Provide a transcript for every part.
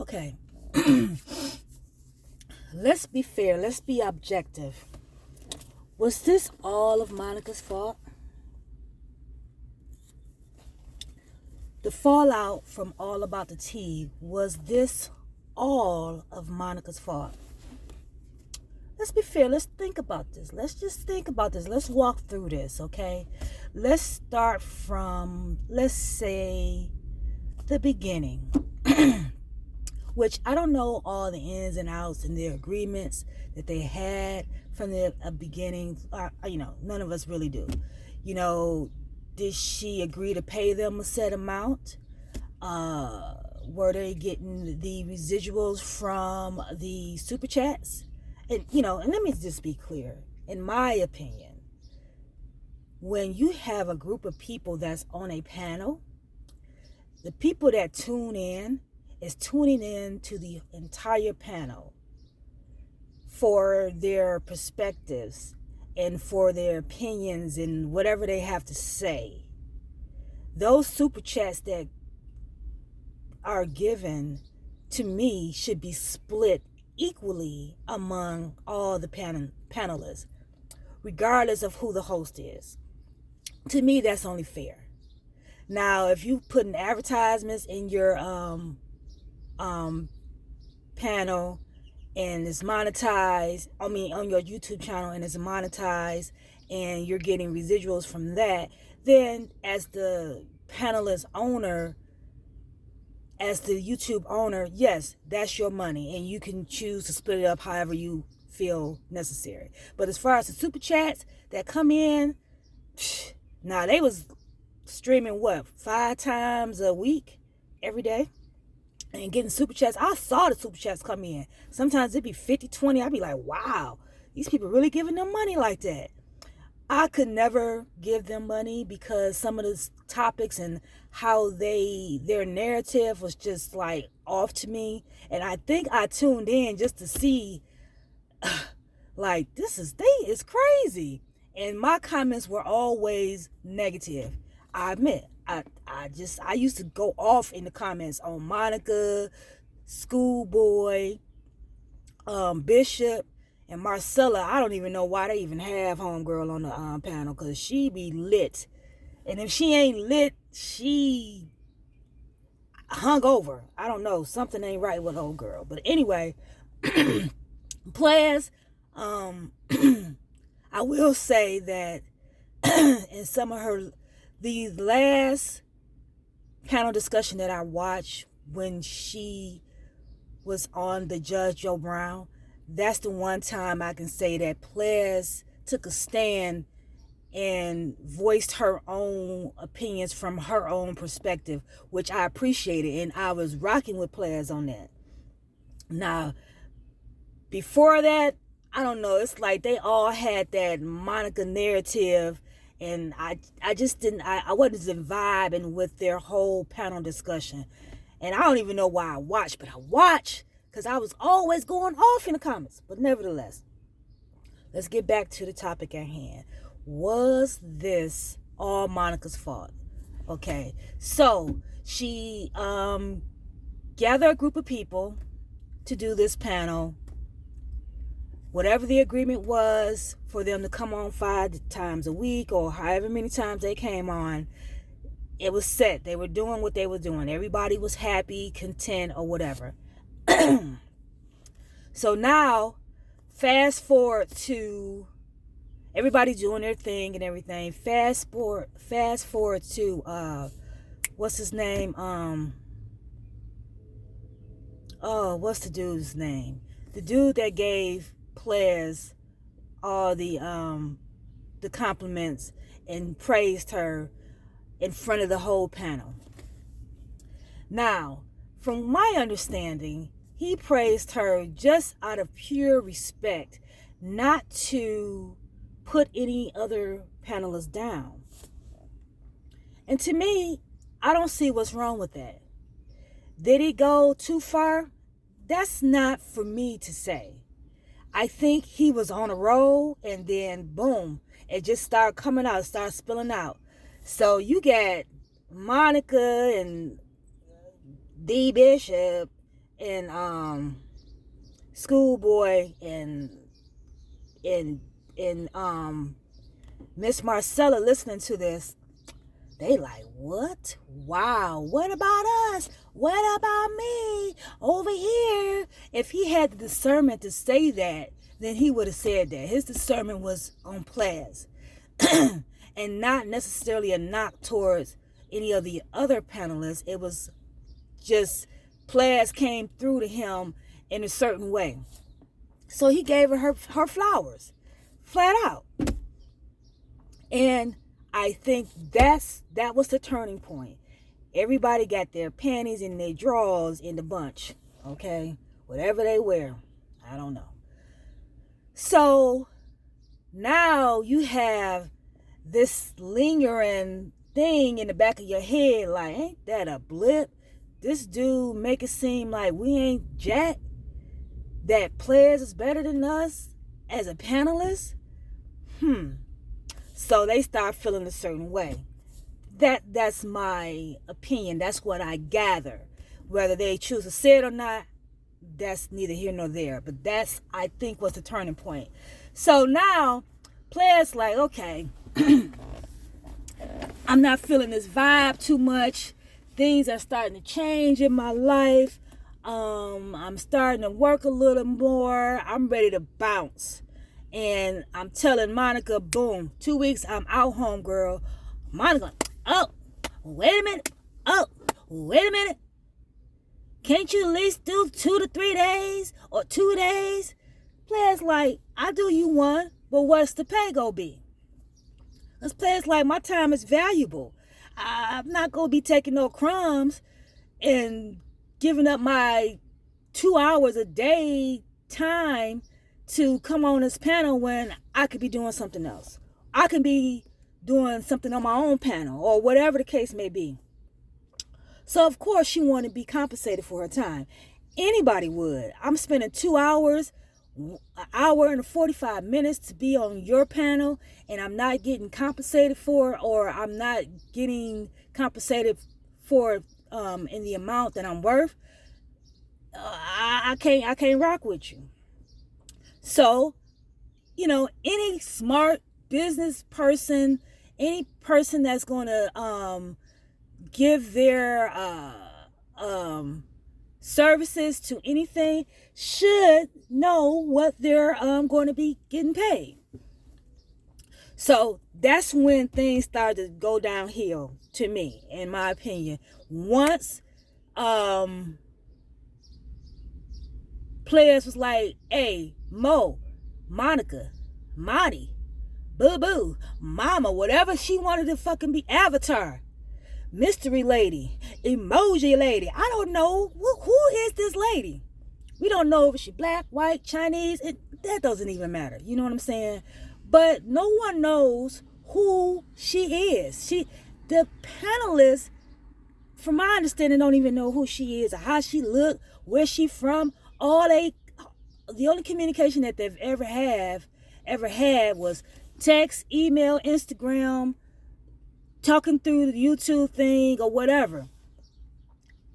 Okay. Let's be fair. Let's be objective. Was this all of Monica's fault? The fallout from All About the Tea, was this all of Monica's fault? Let's be fair. Let's think about this. Let's just think about this. Let's walk through this, okay? Let's start from, let's say, the beginning. Which I don't know all the ins and outs and the agreements that they had from the beginning. None of us really do. Did she agree to pay them a set amount? Were they getting the residuals from the super chats? And let me just be clear. In my opinion, when you have a group of people that's on a panel, the people that tune in is tuning in to the entire panel for their perspectives and for their opinions and whatever they have to say. Those super chats that are given to me should be split equally among all the panelists, regardless of who the host is. To me, that's only fair. Now, if you put in advertisements in your panel and it's monetized, on your YouTube channel, and it's monetized and you're getting residuals from that, then as the panelist owner, as the YouTube owner, yes, that's your money and you can choose to split it up however you feel necessary. But as far as the super chats that come in, they was streaming 5 times a week, every day, and getting super chats. I saw the super chats come in. Sometimes it'd be 50, 20. I'd be like, wow, these people really giving them money like that. I could never give them money because some of the topics and how their narrative was just like off to me. And I think I tuned in just to see like, it's crazy. And my comments were always negative. I admit, I used to go off in the comments on Monica, Schoolboy, Bishop, and Marcella. I don't even know why they even have Homegirl on the panel, because she be lit. And if she ain't lit, she hung over. I don't know. Something ain't right with old girl. But anyway, players, I will say that in some of the last panel discussion that I watched when she was on the Judge Joe Brown, that's the one time I can say that Ples took a stand and voiced her own opinions from her own perspective, which I appreciated, and I was rocking with Ples on that. Now, before that, I don't know, it's like they all had that Monica narrative, and I just didn't, I wasn't vibing with their whole panel discussion. And I don't even know why I watched, but I watched because I was always going off in the comments. But nevertheless, let's get back to the topic at hand. Was this all Monica's fault? Okay, so she gathered a group of people to do this panel. Whatever the agreement was for them to come on 5 times a week or however many times they came on, it was set. They were doing what they were doing. Everybody was happy, content, or whatever. So now, fast forward to everybody doing their thing and everything. Fast forward to what's his name? What's the dude's name? The dude that gave Ples all the compliments and praised her in front of the whole panel. Now, from my understanding, he praised her just out of pure respect, not to put any other panelists down. And to me, I don't see what's wrong with that. Did he go too far? That's not for me to say. I think he was on a roll, and then boom, it just started coming out, started spilling out. So you got Monica and D Bishop and Schoolboy and Miss Marcella listening to this, they like, what? Wow, what about us? What about me over here? If he had the discernment to say that, then he would have said that. His discernment was on Plas. And not necessarily a knock towards any of the other panelists. It was just Plas came through to him in a certain way. So he gave her flowers, flat out. And I think that was the turning point. Everybody got their panties and their drawers in the bunch, okay? Whatever they wear, I don't know. So now you have this lingering thing in the back of your head, like, ain't that a blip? This dude make it seem like we ain't jack, that Plas is better than us as a panelist. So they start feeling a certain way. That's my opinion. That's what I gather. Whether they choose to say it or not, that's neither here nor there. But that's, I think, was the turning point. So now, Plas like, okay, I'm not feeling this vibe too much. Things are starting to change in my life. I'm starting to work a little more. I'm ready to bounce. And I'm telling Monica, boom, 2 weeks, I'm out home, girl. Monica, oh, wait a minute. Oh, wait a minute. Can't you at least do 2 to 3 days or 2 days? Plas like, I do you one, but what's the pay gonna be? Because Plas like, my time is valuable. I'm not gonna be taking no crumbs and giving up my 2 hours a day time to come on this panel when I could be doing something else. I can be doing something on my own panel or whatever the case may be. So of course she wanted to be compensated for her time. Anybody would. I'm spending 2 hours, an hour and 45 minutes to be on your panel, and I'm not getting compensated for it, or I'm not getting compensated for in the amount that I'm worth. I can't rock with you. So, any smart business person, any person that's going to give their services to anything should know what they're going to be getting paid. So that's when things started to go downhill to me, in my opinion. Once Plas was like, hey, Mo, Monica, Monty, Boo Boo, Mama, whatever she wanted to fucking be, Avatar, Mystery Lady, Emoji Lady. I don't know. Who is this lady? We don't know if she's black, white, Chinese. That doesn't even matter. You know what I'm saying? But no one knows who she is. The panelists, from my understanding, don't even know who she is or how she look, where she from. The only communication that they've ever had was text, email, Instagram, talking through the YouTube thing or whatever.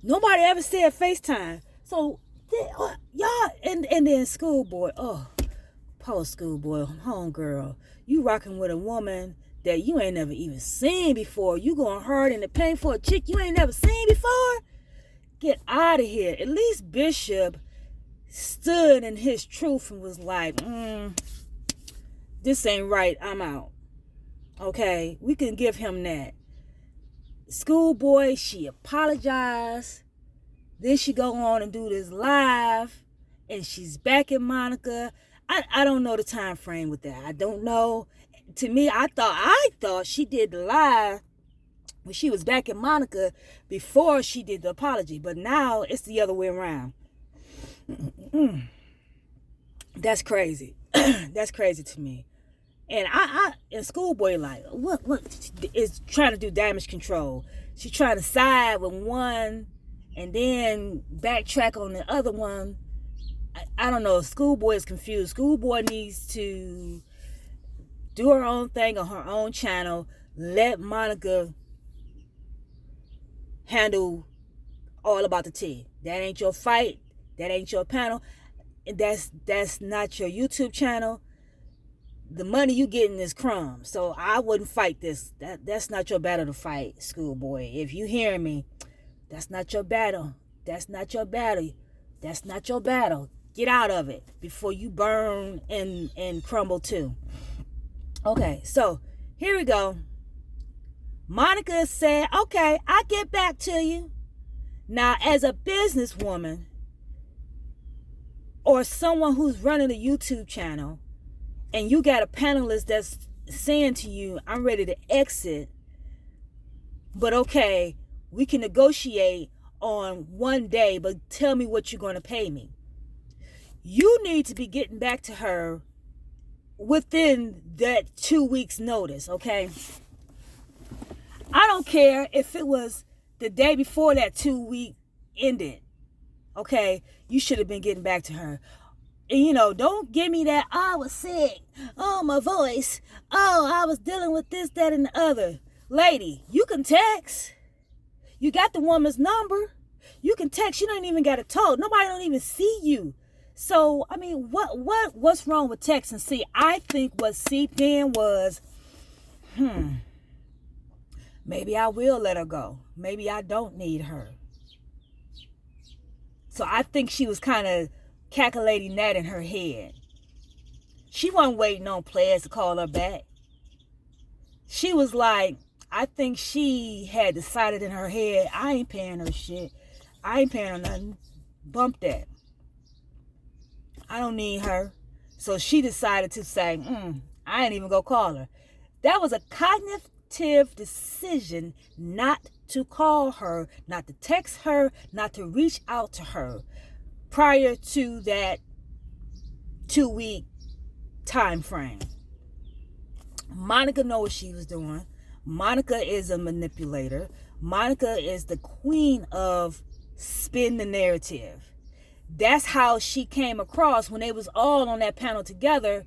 Nobody ever said FaceTime. So y'all, and then Schoolboy, poor Schoolboy, homegirl, you rocking with a woman that you ain't never even seen before. You going hard in the paint for a chick you ain't never seen before? Get out of here. At least Bishop stood in his truth and was like, this ain't right, I'm out. Okay, we can give him that. Schoolboy, she apologized. Then she go on and do this live, and she's back at Monica. I don't know the time frame with that. I don't know. To me, I thought she did the live when she was back at Monica before she did the apology, but now it's the other way around. That's crazy. That's crazy to me. And and Schoolboy like, what is trying to do damage control. She's trying to side with one and then backtrack on the other one. I don't know. Schoolboy is confused. Schoolboy needs to do her own thing on her own channel. Let Monica handle all about the tea. That ain't your fight. That ain't your panel. And that's not your YouTube channel. The money you getting is crumbs. So I wouldn't fight this. That's not your battle to fight, schoolboy. If you hearing me, that's not your battle. That's not your battle. That's not your battle. Get out of it before you burn and crumble too. Okay, so here we go. Monica said, okay, I'll get back to you. Now, as a businesswoman or someone who's running a YouTube channel, and you got a panelist that's saying to you, I'm ready to exit, but okay, we can negotiate on one day, but tell me what you're going to pay me. You need to be getting back to her within that 2 weeks notice, okay? I don't care if it was the day before that 2 week ended, okay? You should have been getting back to her. And, don't give me that, I was sick, oh, my voice, oh, I was dealing with this, that, and the other. Lady, you can text. You got the woman's number. You can text. You don't even got to talk. Nobody don't even see you. So, I mean, what's wrong with texting? See, I think what seeped in was, maybe I will let her go. Maybe I don't need her. So I think she was kind of calculating that in her head. She wasn't waiting on players to call her back. She was like, I think she had decided in her head, I ain't paying her shit. I ain't paying her nothing. Bump that. I don't need her. So she decided to say, I ain't even gonna call her. That was a cognitive decision not to call her, not to text her, not to reach out to her prior to that 2 week time frame. Monica knew what she was doing. Monica is a manipulator. Monica is the queen of spin the narrative. That's how she came across when they was all on that panel together,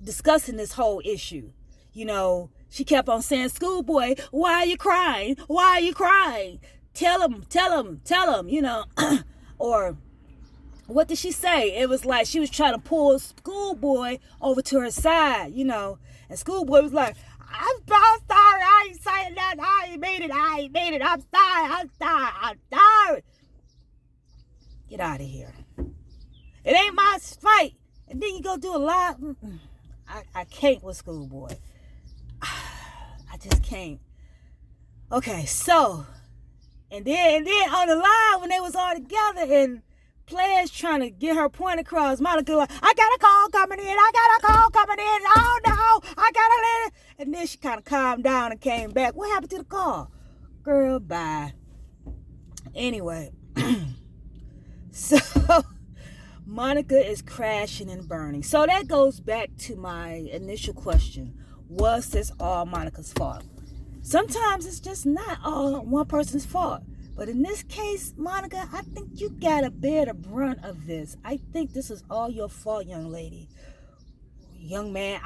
discussing this whole issue. She kept on saying, schoolboy, why are you crying? Why are you crying? Tell him, or what did she say? It was like she was trying to pull schoolboy over to her side, and schoolboy was like, I'm sorry, I ain't saying that, I ain't made it, I'm sorry. Get out of here. It ain't my fight. And then you go do a live. I can't with schoolboy. I just can't. Okay, so, and then on the live when they was all together and players trying to get her point across, Monica like, I got a call coming in. Oh no, I gotta let it. And then she kind of calmed down and came back. What happened to the call? Girl, bye. Anyway, so Monica is crashing and burning. So that goes back to my initial question. Was this all Monica's fault? Sometimes it's just not all one person's fault. But in this case, Monica, I think you gotta bear the brunt of this. I think this is all your fault, young lady. Young man,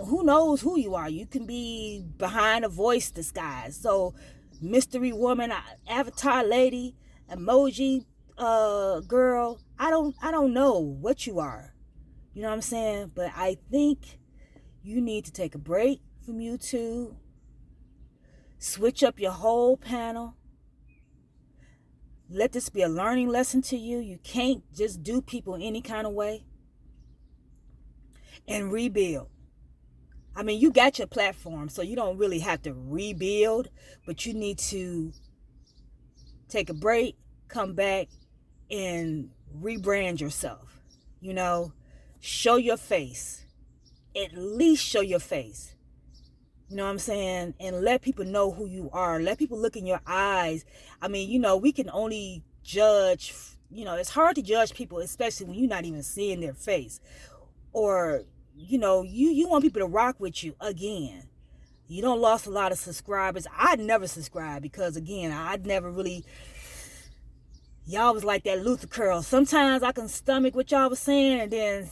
who knows who you are? You can be behind a voice disguise. So, mystery woman, avatar lady, emoji girl, I don't know what you are. You know what I'm saying? But I think you need to take a break from YouTube. Switch up your whole panel. Let this be a learning lesson to you. You can't just do people any kind of way. And rebuild. I mean, you got your platform, so you don't really have to rebuild, but you need to take a break, come back, and rebrand yourself. Show your face. At least show your face. You know what I'm saying? And let people know who you are. Let people look in your eyes. I mean, we can only judge, it's hard to judge people, especially when you're not even seeing their face. Or, you want people to rock with you again. You don't lost a lot of subscribers. I'd never subscribe because, again, I'd never really... Y'all was like that Luther curl. Sometimes I can stomach what y'all was saying, and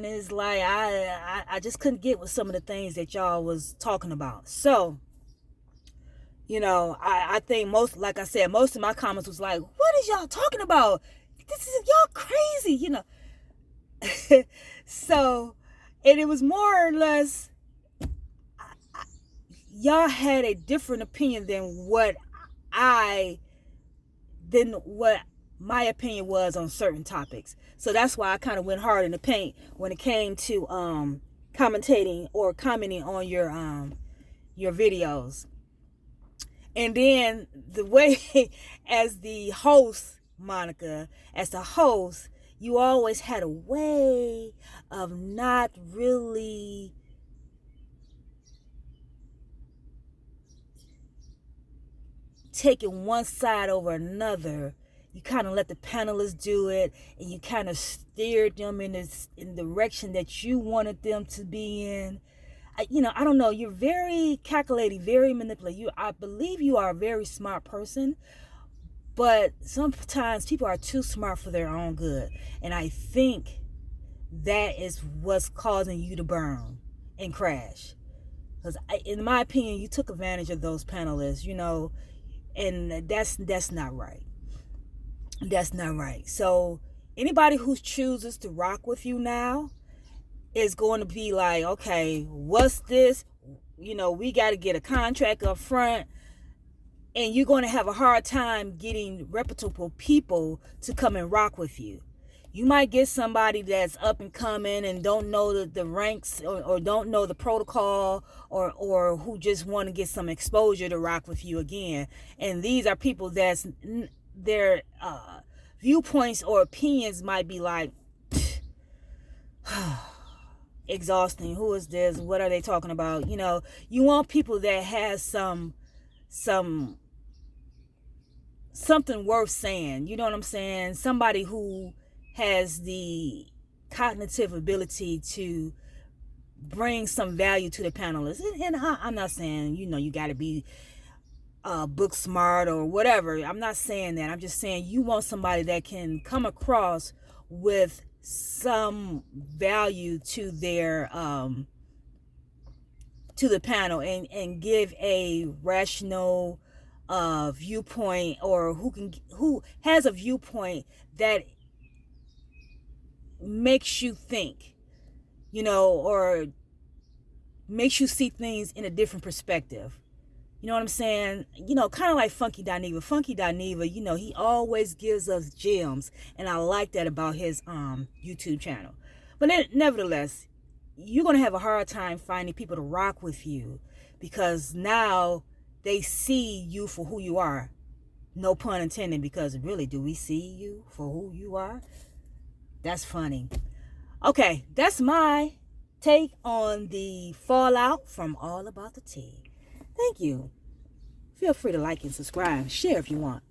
it's like I just couldn't get with some of the things that y'all was talking about. So, I think most of my comments was like, what is y'all talking about? this is y'all crazy, you know. So, and it was more or less, y'all had a different opinion than what my opinion was on certain topics. So that's why I kind of went hard in the paint when it came to commentating or commenting on your videos. And then the way, as the host, Monica, as the host, you always had a way of not really taking one side over another. You kind of let the panelists do it, and you kind of steered them in the direction that you wanted them to be in. I don't know. You're very calculating, very manipulative. I believe you are a very smart person, but sometimes people are too smart for their own good. And I think that is what's causing you to burn and crash. Because in my opinion, you took advantage of those panelists, and that's not right. That's not right. So anybody who chooses to rock with you now is going to be like, okay, what's this? We got to get a contract up front, and you're going to have a hard time getting reputable people to come and rock with you. You might get somebody that's up and coming and don't know the ranks or don't know the protocol or who just want to get some exposure to rock with you again. And these are people that's their viewpoints or opinions might be like, exhausting. Who is this? What are they talking about? You want people that has something worth saying. You know what I'm saying? Somebody who has the cognitive ability to bring some value to the panelists. And I'm not saying, you got to be book smart or whatever. I'm not saying that. I'm just saying you want somebody that can come across with some value to their to the panel and give a rational viewpoint, or who has a viewpoint that makes you think, or makes you see things in a different perspective. You know what I'm saying? Kind of like Funky Dineva. Funky Dineva, he always gives us gems, and I like that about his YouTube channel. But nevertheless, you're going to have a hard time finding people to rock with you, because now they see you for who you are. No pun intended, because really, do we see you for who you are? That's funny. Okay, that's my take on the fallout from All About the Tea. Thank you. Feel free to like and subscribe. Share if you want.